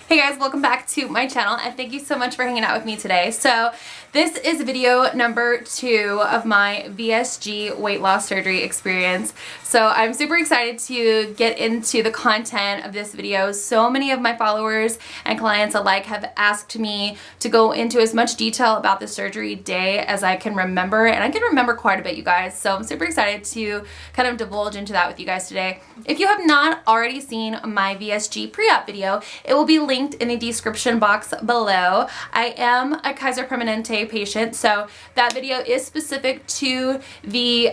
Hey guys, welcome back to my channel and thank you so much for hanging out with me today. So this is video number 2 of my VSG weight loss surgery experience. So I'm super excited to get into the content of this video. So many of my followers and clients alike have asked me to go into as much detail about the surgery day as I can remember, and I can remember quite a bit, you guys. So I'm super excited to kind of divulge into that with you guys today. If you have not already seen my VSG pre-op video, it will be linked in the description box below. I am a Kaiser Permanente patient, so that video is specific to the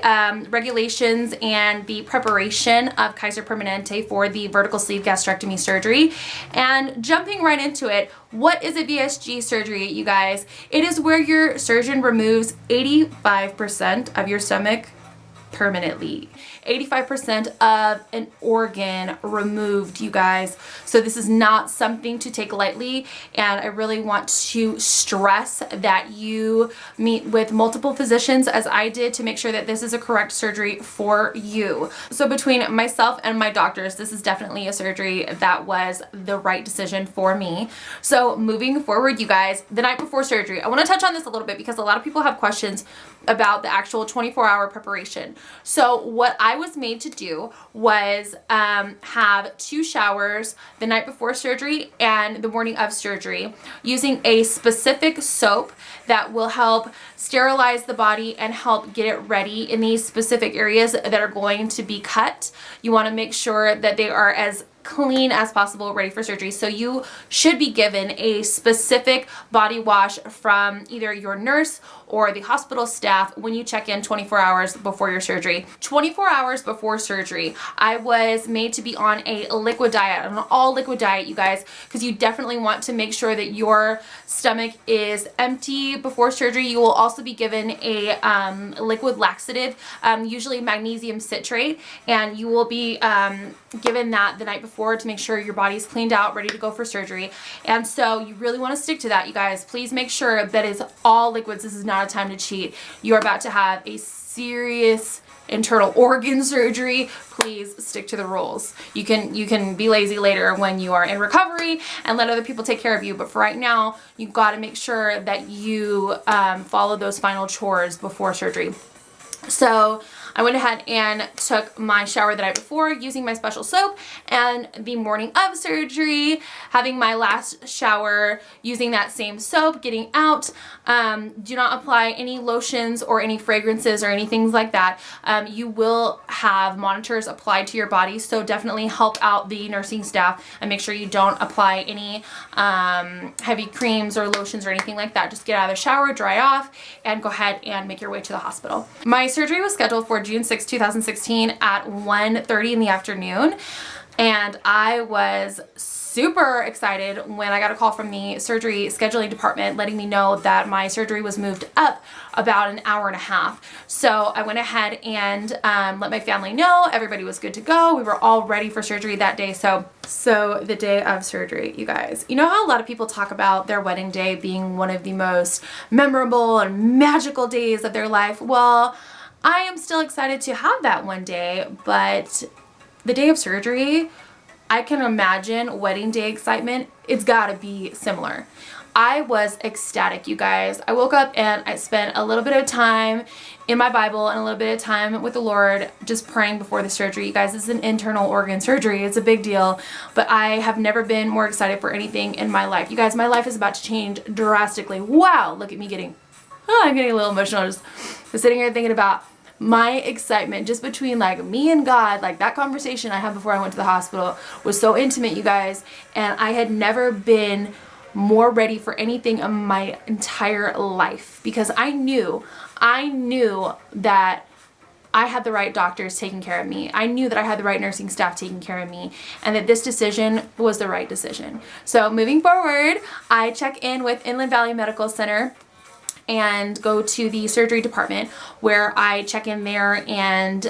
regulations and the preparation of Kaiser Permanente for the vertical sleeve gastrectomy surgery. And jumping right into it, what is a VSG surgery, you guys? It is where your surgeon removes 85% of your stomach permanently. 85% of an organ removed, you guys. So this is not something to take lightly, and I really want to stress that you meet with multiple physicians, as I did, to make sure that this is a correct surgery for you. So between myself and my doctors, this is definitely a surgery that was the right decision for me. So moving forward, you guys, the night before surgery, I want to touch on this a little bit because a lot of people have questions about the actual 24-hour preparation. So what I was made to do was have 2 showers the night before surgery and the morning of surgery, using a specific soap that will help sterilize the body and help get it ready in these specific areas that are going to be cut. You want to make sure that they are as clean as possible, ready for surgery. So you should be given a specific body wash from either your nurse or the hospital staff when you check in 24 hours before your surgery. 24 hours before surgery, I was made to be on a liquid diet, an all liquid diet, you guys, because you definitely want to make sure that your stomach is empty before surgery. You will also be given a liquid laxative, usually magnesium citrate, and you will be given that the night before to make sure your body's cleaned out, ready to go for surgery. And so you really want to stick to that, you guys. Please make sure that it's all liquids. This is not a time to cheat. You're about to have a serious internal organ surgery. Please stick to the rules. You can be lazy later when you are in recovery and let other people take care of you, but for right now, you got to make sure that you follow those final chores before surgery. So I went ahead and took my shower the night before using my special soap, and the morning of surgery, having my last shower using that same soap, getting out. Do not apply any lotions or any fragrances or anything like that. You will have monitors applied to your body, so definitely help out the nursing staff and make sure you don't apply any heavy creams or lotions or anything like that. Just get out of the shower, dry off, and go ahead and make your way to the hospital. My surgery was scheduled for June 6, 2016 at 1:30 in the afternoon, and I was super excited when I got a call from the surgery scheduling department letting me know that my surgery was moved up about an hour and a half. So I went ahead and let my family know everybody was good to go. We were all ready for surgery that day. So the day of surgery, you guys, you know how a lot of people talk about their wedding day being one of the most memorable and magical days of their life? Well, I am still excited to have that one day, but the day of surgery, I can imagine wedding day excitement. It's gotta be similar. I was ecstatic, you guys. I woke up and I spent a little bit of time in my Bible and a little bit of time with the Lord just praying before the surgery. You guys, this is an internal organ surgery. It's a big deal, but I have never been more excited for anything in my life. You guys, my life is about to change drastically. Wow, look at me I'm getting a little emotional just sitting here thinking about my excitement just between like me and God. Like that conversation I had before I went to the hospital was so intimate, you guys, and I had never been more ready for anything in my entire life, because I knew that I had the right doctors taking care of me. I knew that I had the right nursing staff taking care of me, and that this decision was the right decision. So moving forward, I check in with Inland Valley Medical Center and go to the surgery department, where I check in there and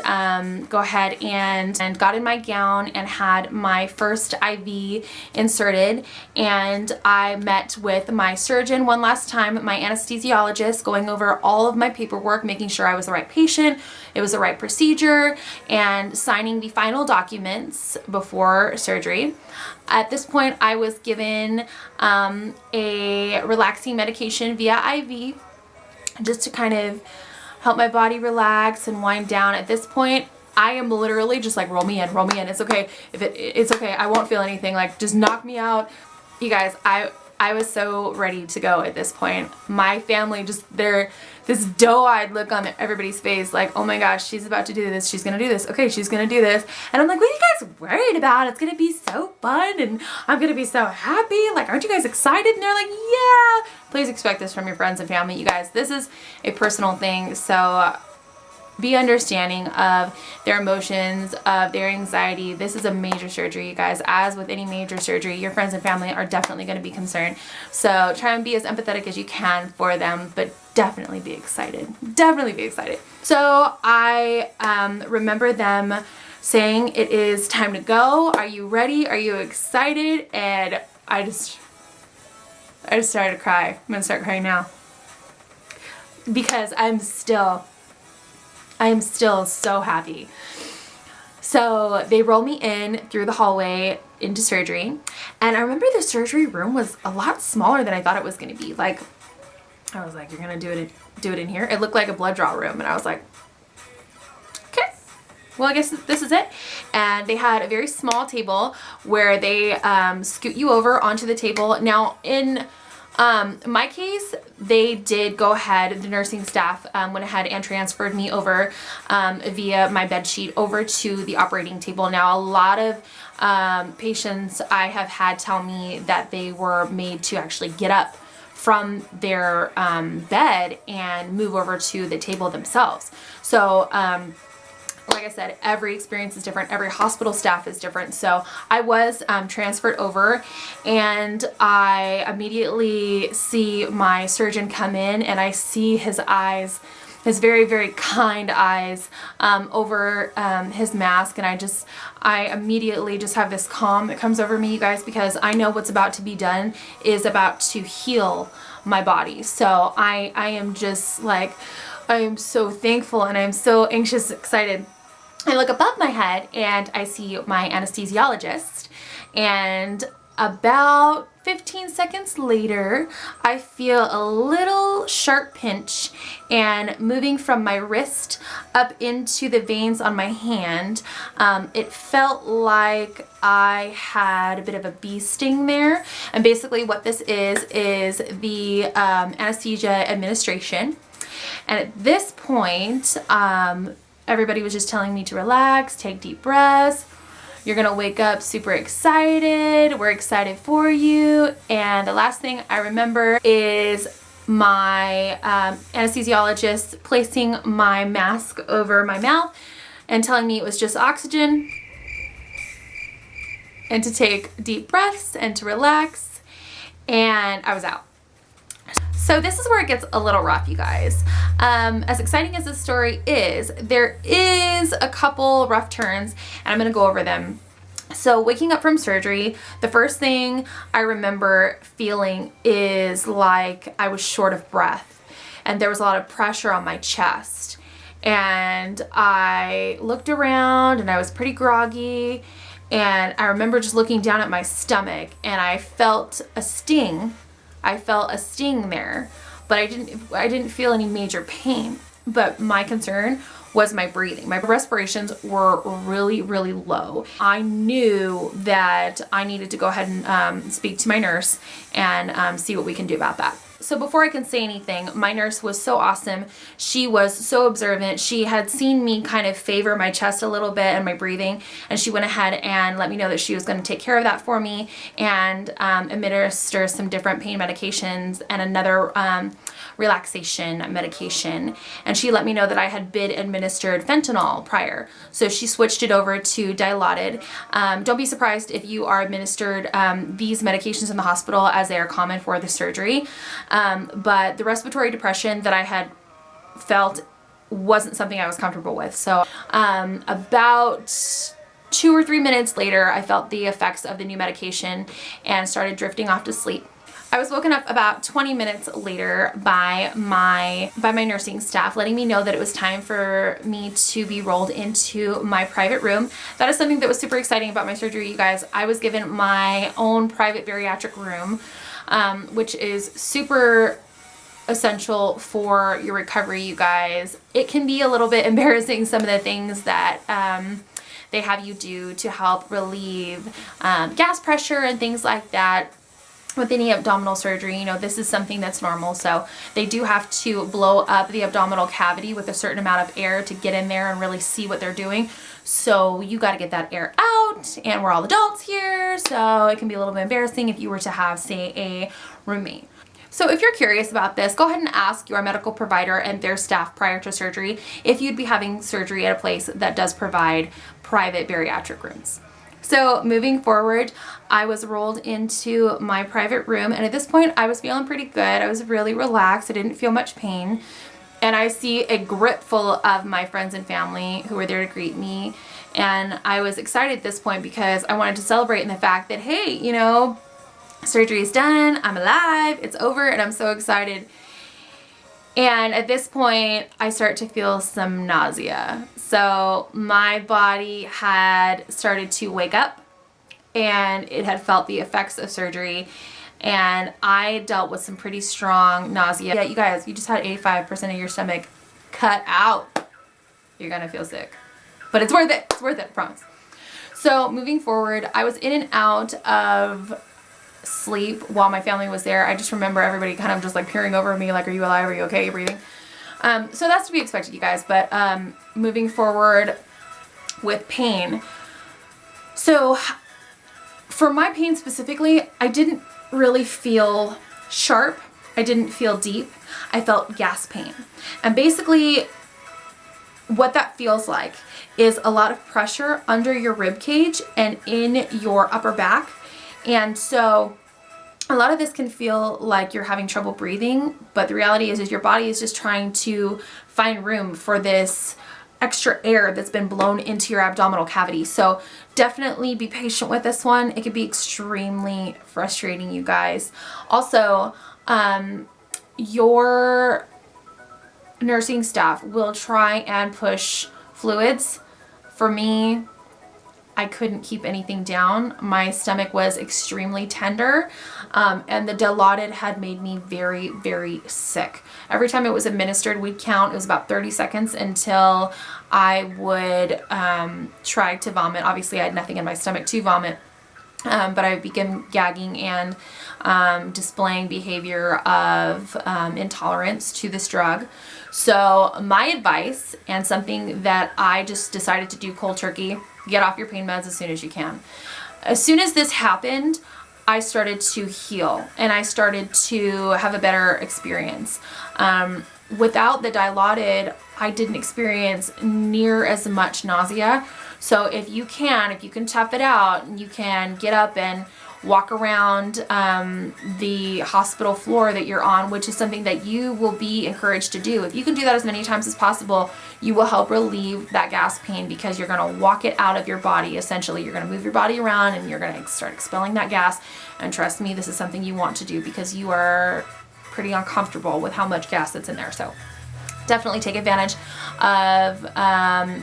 go ahead and got in my gown and had my first IV inserted. And I met with my surgeon one last time, my anesthesiologist, going over all of my paperwork, making sure I was the right patient, it was the right procedure, and signing the final documents before surgery. At this point, I was given a relaxing medication via IV just to kind of help my body relax and wind down. At this point, I am literally just like, roll me in, roll me in. It's okay. It's okay. I won't feel anything. Like, just knock me out. You guys, I was so ready to go at this point. My family just, this doe-eyed look on everybody's face, like, oh my gosh, she's about to do this. She's going to do this. Okay, she's going to do this. And I'm like, what are you guys worried about? It's going to be so fun and I'm going to be so happy. Like, aren't you guys excited? And they're like, yeah. Please expect this from your friends and family. You guys, this is a personal thing. So be understanding of their emotions, of their anxiety. This is a major surgery, you guys. As with any major surgery, your friends and family are definitely going to be concerned. So try and be as empathetic as you can for them, but definitely be excited. Definitely be excited. So I remember them saying, it is time to go. Are you ready? Are you excited? And I just started to cry. I'm going to start crying now because I am still so happy. So they roll me in through the hallway into surgery. And I remember the surgery room was a lot smaller than I thought it was going to be. Like, I was like, you're going to do it in here? It looked like a blood draw room. And I was like, okay, well, I guess this is it. And they had a very small table where they scoot you over onto the table. Now, in my case, they did go ahead, the nursing staff went ahead and transferred me over via my bed sheet over to the operating table. Now, a lot of patients I have had tell me that they were made to actually get up from their bed and move over to the table themselves. So, like I said, every experience is different. Every hospital staff is different. So I was transferred over, and I immediately see my surgeon come in, and I see his eyes, his very, very kind eyes over his mask. And I immediately just have this calm that comes over me, you guys, because I know what's about to be done is about to heal my body. So I am just like, I am so thankful and I'm so anxious, excited. I look above my head and I see my anesthesiologist, and about 15 seconds later, I feel a little sharp pinch and moving from my wrist up into the veins on my hand. It felt like I had a bit of a bee sting there. And basically what this is the anesthesia administration. And at this point, everybody was just telling me to relax, take deep breaths. You're gonna wake up super excited. We're excited for you. And the last thing I remember is my anesthesiologist placing my mask over my mouth and telling me it was just oxygen and to take deep breaths and to relax. And I was out. So this is where it gets a little rough, you guys. As exciting as this story is, there is a couple rough turns, and I'm gonna go over them. So waking up from surgery, the first thing I remember feeling is like I was short of breath, and there was a lot of pressure on my chest. And I looked around, and I was pretty groggy, and I remember just looking down at my stomach, and I felt a sting. I felt a sting there, but I didn't feel any major pain. But my concern was my breathing. My respirations were really, really low. I knew that I needed to go ahead and speak to my nurse and see what we can do about that. So before I can say anything, my nurse was so awesome. She was so observant. She had seen me kind of favor my chest a little bit and my breathing, and she went ahead and let me know that she was going to take care of that for me and administer some different pain medications and another relaxation medication. And she let me know that I had been administered fentanyl prior, so she switched it over to Dilaudid. Don't be surprised if you are administered these medications in the hospital, as they are common for the surgery. But the respiratory depression that I had felt wasn't something I was comfortable with. So about 2 or 3 minutes later, I felt the effects of the new medication and started drifting off to sleep. I was woken up about 20 minutes later by my nursing staff, letting me know that it was time for me to be rolled into my private room. That is something that was super exciting about my surgery, you guys. I was given my own private bariatric room, which is super essential for your recovery, you guys. It can be a little bit embarrassing, some of the things that they have you do to help relieve gas pressure and things like that. With any abdominal surgery, you know, this is something that's normal. So they do have to blow up the abdominal cavity with a certain amount of air to get in there and really see what they're doing. So you got to get that air out, and we're all adults here, so it can be a little bit embarrassing if you were to have, say, a roommate. So if you're curious about this, go ahead and ask your medical provider and their staff prior to surgery if you'd be having surgery at a place that does provide private bariatric rooms. So moving forward, I was rolled into my private room, and at this point I was feeling pretty good. I was really relaxed. I didn't feel much pain. And I see a grip full of my friends and family who were there to greet me. And I was excited at this point because I wanted to celebrate in the fact that, hey, you know, surgery is done, I'm alive, it's over, and I'm so excited. And at this point, I start to feel some nausea. So my body had started to wake up, and it had felt the effects of surgery. And I dealt with some pretty strong nausea. Yeah, you guys, you just had 85% of your stomach cut out. You're gonna feel sick. But it's worth it. It's worth it, I promise. So moving forward, I was in and out of sleep while my family was there. I just remember everybody kind of just like peering over me like, are you alive? Are you okay? Are you breathing? So that's to be expected, you guys. But moving forward with pain. So for my pain specifically, I didn't really feel sharp. I didn't feel deep. I felt gas pain. And basically what that feels like is a lot of pressure under your rib cage and in your upper back. And so a lot of this can feel like you're having trouble breathing, but the reality is your body is just trying to find room for this extra air that's been blown into your abdominal cavity. So definitely be patient with this one. It can be extremely frustrating, you guys. Also, your nursing staff will try and push fluids. For me, I couldn't keep anything down. My stomach was extremely tender, and the Dilaudid had made me very, very sick. Every time it was administered, we'd count. It was about 30 seconds until I would try to vomit. Obviously, I had nothing in my stomach to vomit, but I began gagging and displaying behavior of intolerance to this drug. So my advice, and something that I just decided to do cold turkey, get off your pain meds as soon as you can. As soon as this happened, I started to heal and I started to have a better experience. Without the Dilaudid, I didn't experience near as much nausea. So if you can tough it out, and you can get up and walk around the hospital floor that you're on, which is something that you will be encouraged to do. If you can do that as many times as possible, you will help relieve that gas pain because you're going to walk it out of your body. Essentially, you're going to move your body around and you're going to start expelling that gas. And trust me, this is something you want to do because you are pretty uncomfortable with how much gas that's in there. So definitely take advantage of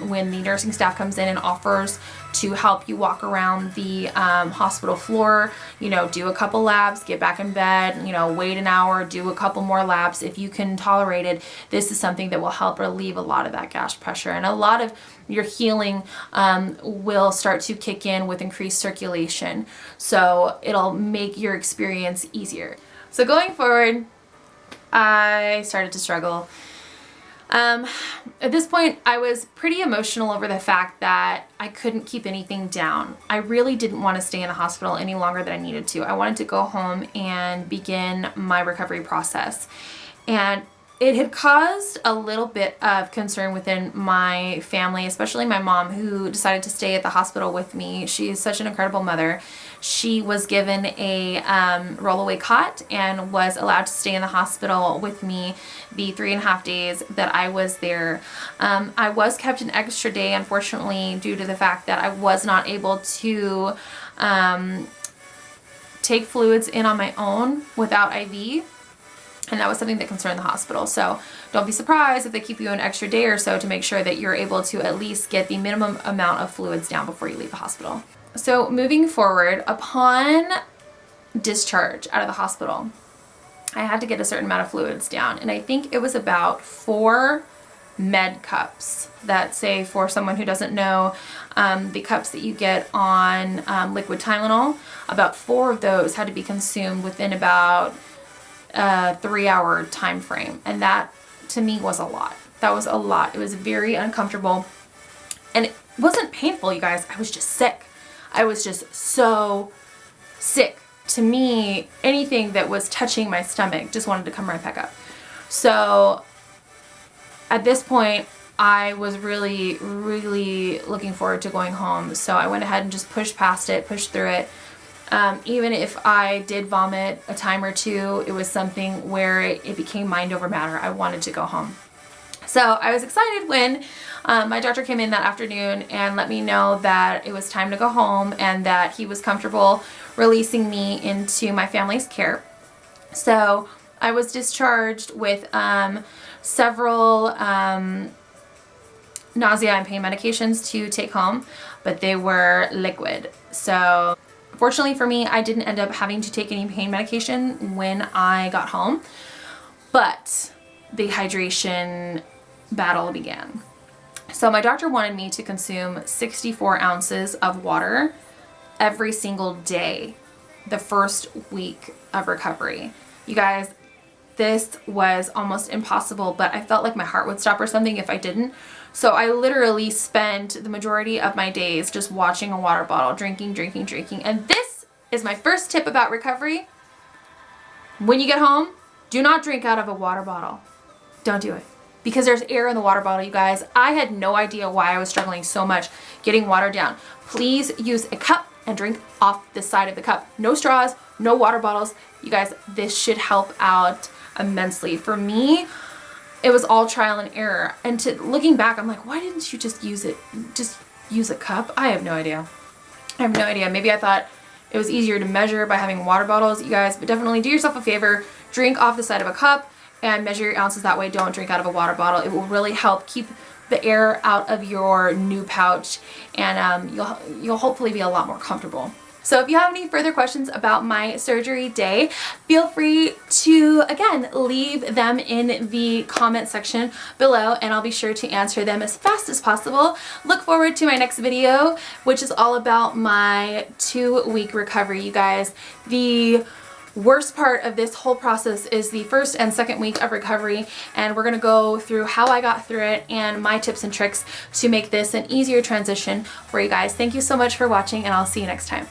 when the nursing staff comes in and offers to help you walk around the hospital floor. You know, do a couple laps, get back in bed, you know, wait an hour, do a couple more laps. If you can tolerate it, this is something that will help relieve a lot of that gas pressure. And a lot of your healing will start to kick in with increased circulation. So it'll make your experience easier. So going forward, I started to struggle. At this point, I was pretty emotional over the fact that I couldn't keep anything down. I really didn't want to stay in the hospital any longer than I needed to. I wanted to go home and begin my recovery process. And it had caused a little bit of concern within my family, especially my mom, who decided to stay at the hospital with me. She is such an incredible mother. She was given a rollaway cot and was allowed to stay in the hospital with me the 3.5 days that I was there. I was kept an extra day, unfortunately, due to the fact that I was not able to take fluids in on my own without IV. And that was something that concerned the hospital. So don't be surprised if they keep you an extra day or so to make sure that you're able to at least get the minimum amount of fluids down before you leave the hospital. So moving forward, upon discharge out of the hospital, I had to get a certain amount of fluids down. And I think it was about 4 med cups that, say, for someone who doesn't know, the cups that you get on liquid Tylenol, about 4 of those had to be consumed within about a 3-hour time frame. And that to me was a lot. That was a lot. It was very uncomfortable, and it wasn't painful, you guys. I was just sick. I was just so sick. To me, anything that was touching my stomach just wanted to come right back up. So at this point, I was really, really looking forward to going home. So I went ahead and just pushed past it, pushed through it. Even if I did vomit a time or two, it was something where it became mind over matter. I wanted to go home. So I was excited when my doctor came in that afternoon and let me know that it was time to go home and that he was comfortable releasing me into my family's care. So I was discharged with several nausea and pain medications to take home, but they were liquid. So fortunately for me, I didn't end up having to take any pain medication when I got home, but the hydration battle began. So my doctor wanted me to consume 64 ounces of water every single day the first week of recovery. You guys, this was almost impossible, but I felt like my heart would stop or something if I didn't. So I literally spent the majority of my days just watching a water bottle, drinking. And this is my first tip about recovery. When you get home, do not drink out of a water bottle. Don't do it. Because there's air in the water bottle, you guys. I had no idea why I was struggling so much getting water down. Please use a cup and drink off the side of the cup. No straws, no water bottles. You guys, this should help out immensely. For me, it was all trial and error. And looking back, I'm like, why didn't you just use it? Just use a cup? I have no idea. I have no idea. Maybe I thought it was easier to measure by having water bottles, you guys, but definitely do yourself a favor. Drink off the side of a cup and measure your ounces that way. Don't drink out of a water bottle. It will really help keep the air out of your new pouch, and you'll hopefully be a lot more comfortable. So if you have any further questions about my surgery day, feel free to, again, leave them in the comment section below, and I'll be sure to answer them as fast as possible. Look forward to my next video, which is all about my 2-week recovery, you guys. The worst part of this whole process is the first and second week of recovery, and we're going to go through how I got through it and my tips and tricks to make this an easier transition for you guys. Thank you so much for watching, and I'll see you next time.